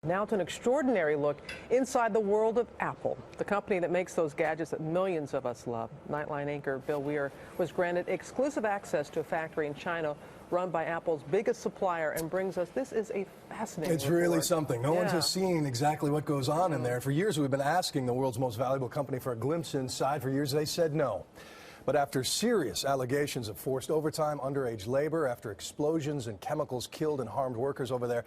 Now to an extraordinary look inside the world of Apple, the company that makes those gadgets that millions of us love. Nightline anchor Bill Weir was granted exclusive access to a factory in China run by Apple's biggest supplier and brings us, this is a fascinating It's really report. something. No one has seen exactly what goes on in there. For years, we've been asking the world's most valuable company for a glimpse inside. For years, they said no. But after serious allegations of forced overtime, underage labor, after explosions and chemicals killed and harmed workers over there,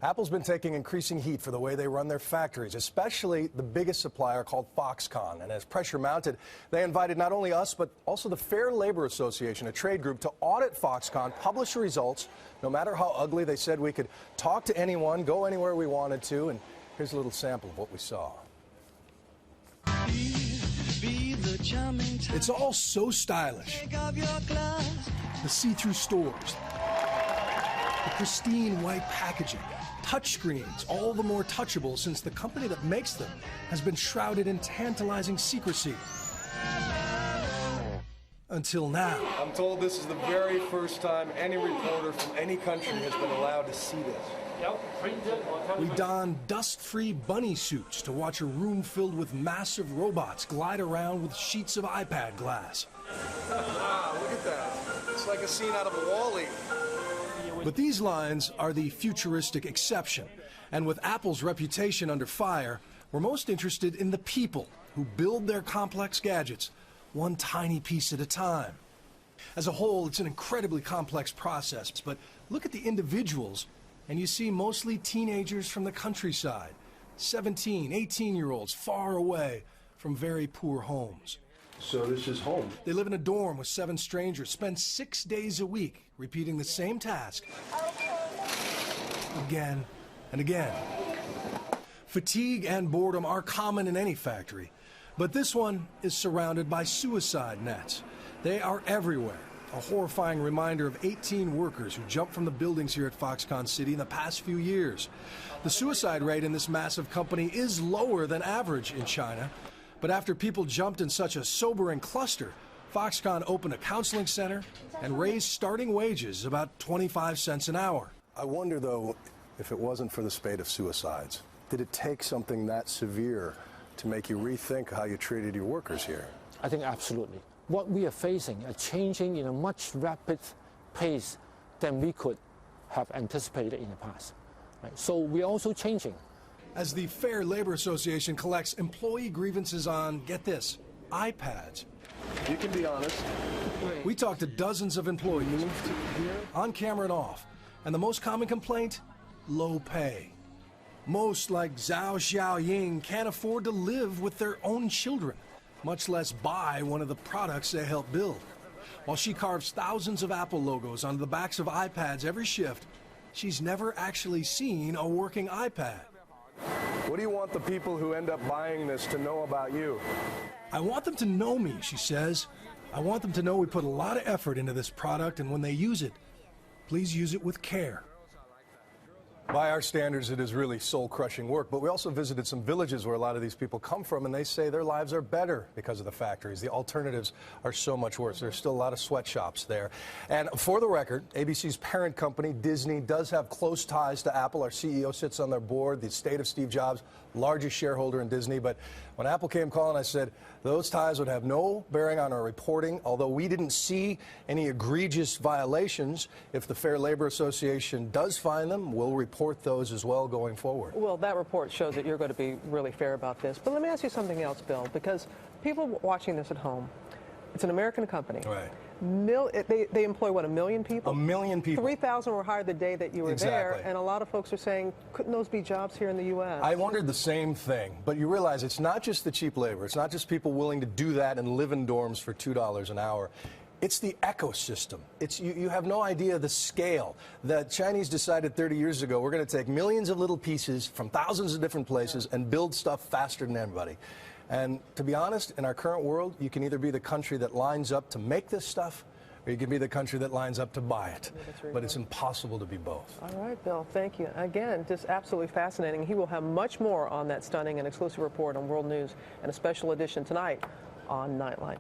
Apple's been taking increasing heat for the way they run their factories, especially the biggest supplier called Foxconn. And as pressure mounted, they invited not only us, but also the Fair Labor Association, a trade group, to audit Foxconn, publish the results. No matter how ugly, they said we could talk to anyone, go anywhere we wanted to. And here's a little sample of what we saw. It's all so stylish. The see-through stores, the pristine white packaging, touchscreens, all the more touchable since the company that makes them has been shrouded in tantalizing secrecy. Until now. I'm told this is the very first time any reporter from any country has been allowed to see this. We don dust-free bunny suits to watch a room filled with massive robots glide around with sheets of iPad glass. Wow, look at that. It's like a scene out of WALL-E. But these lines are the futuristic exception. And with Apple's reputation under fire, we're most interested in the people who build their complex gadgets one tiny piece at a time. As a whole, it's an incredibly complex process, but look at the individuals and you see mostly teenagers from the countryside, 17, 18-year-olds far away from very poor homes. So this is home. They live in a dorm with 7 strangers, spend 6 days a week repeating the same task again and again. Fatigue and boredom are common in any factory, but this one is surrounded by suicide nets. They are everywhere. A horrifying reminder of 18 workers who jumped from the buildings here at Foxconn City in the past few years. The suicide rate in this massive company is lower than average in China. But after people jumped in such a sobering cluster, Foxconn opened a counseling center and raised starting wages about 25 cents an hour. I wonder, though, if it wasn't for the spate of suicides, did it take something that severe to make you rethink how you treated your workers here? I think absolutely. What we are facing are changing in a much rapid pace than we could have anticipated in the past. Right? So we're also changing. As the Fair Labor Association collects employee grievances on, get this, iPads. You can be honest. We talked to dozens of employees, on camera and off, and the most common complaint, low pay. Most, like Zhao Xiaoying, can't afford to live with their own children, much less buy one of the products they help build. While she carves thousands of Apple logos onto the backs of iPads every shift, she's never actually seen a working iPad. What do you want the people who end up buying this to know about you? I want them to know me, she says. I want them to know we put a lot of effort into this product, and when they use it, please use it with care. By our standards, it is really soul-crushing work, but we also visited some villages where a lot of these people come from, and they say their lives are better because of the factories. The alternatives are so much worse. There's still a lot of sweatshops there. And for the record, ABC's parent company, Disney, does have close ties to Apple. Our CEO sits on their board, the estate of Steve Jobs, largest shareholder in Disney. But when Apple came calling, I said those ties would have no bearing on our reporting, although we didn't see any egregious violations. If the Fair Labor Association does find them, we'll report those as well going forward. Well, that report shows that you're going to be really fair about this. But let me ask you something else, Bill, because people watching this at home, it's an American company. Right. They employ, what, 1 million people? 1 million people. 3,000 were hired the day that you were there, Exactly. and a lot of folks are saying, couldn't those be jobs here in the U.S.? I wondered the same thing, but you realize it's not just the cheap labor. It's not just people willing to do that and live in dorms for $2 an hour. It's the ecosystem. You have no idea the scale. The Chinese decided 30 years ago, we're going to take millions of little pieces from thousands of different places and build stuff faster than anybody. And to be honest, in our current world, you can either be the country that lines up to make this stuff, or you can be the country that lines up to buy it. But it's impossible to be both. All right, Bill, thank you. Again, just absolutely fascinating. He will have much more on that stunning and exclusive report on World News and a special edition tonight on Nightline.